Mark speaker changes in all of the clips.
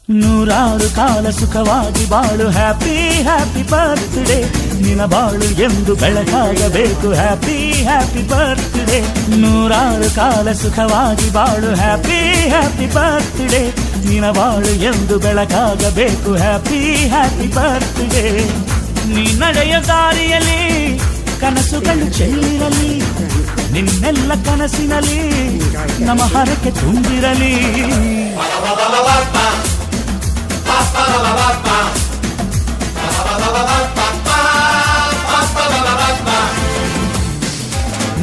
Speaker 1: ನೂರಾರು ಕಾಲ ಸುಖವಾಗಿ ಬಾಳು ಹ್ಯಾಪಿ ಹ್ಯಾಪಿ ಬರ್ತ್ಡೇ ನಿನ ಬಾಳು ಎಂದು ಬೆಳಕಾಗಬೇಕು ಹ್ಯಾಪಿ ಹ್ಯಾಪಿ ಬರ್ತ್ಡೇ ನೂರಾರು ಕಾಲ ಸುಖವಾಗಿ ಬಾಳು ಹ್ಯಾಪಿ ಹ್ಯಾಪಿ ಬರ್ತ್ಡೇ ನಿನ ಬಾಳು ಎಂದು ಬೆಳಕಾಗಬೇಕು ಹ್ಯಾಪಿ ಹ್ಯಾಪಿ ಬರ್ತ್ಡೇ ನೀ ನಡೆಯ ದಾರಿಯಲ್ಲಿ ಕನಸುಗಳು ಚೆಲ್ಲಿರಲಿ ನಿನ್ನೆಲ್ಲ ಕನಸಿನಲ್ಲಿ ನಮ್ಮ ಹರಕೆ ತುಂಬಿರಲಿ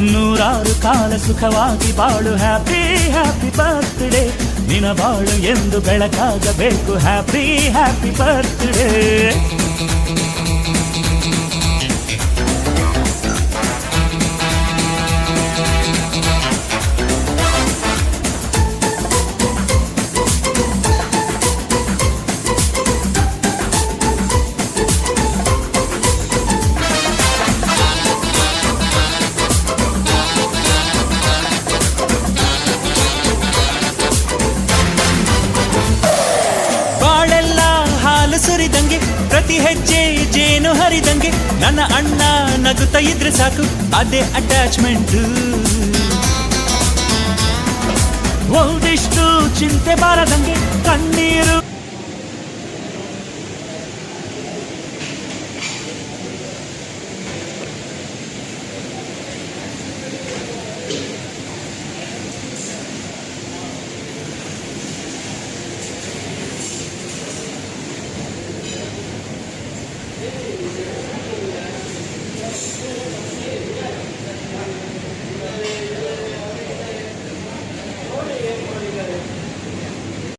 Speaker 1: ನೂರಾರು ಕಾಲ ಸುಖವಾಗಿ ಬಾಳು ಹ್ಯಾಪಿ ಹ್ಯಾಪಿ ಬರ್ತ್ಡೇ ನಿನ ಬಾಳು ಎಂದು ಬೆಳಕಾಗಬೇಕು ಹ್ಯಾಪಿ ಹ್ಯಾಪಿ ಬರ್ತ್ಡೇ ಸುರಿದಂಗೆ ಪ್ರತಿ ಹೆಜ್ಜೆ ಜೇನು ಹರಿದಂಗೆ ನನ್ನ ಅಣ್ಣ ನಗುತ್ತಾ ಇದ್ರೆ ಸಾಕು ಅದೇ ಅಟ್ಯಾಚ್ಮೆಂಟ್ ಒಂದಿಷ್ಟು ಚಿಂತೆ ಬಾರದಂಗೆ ಕಣ್ಣೀರು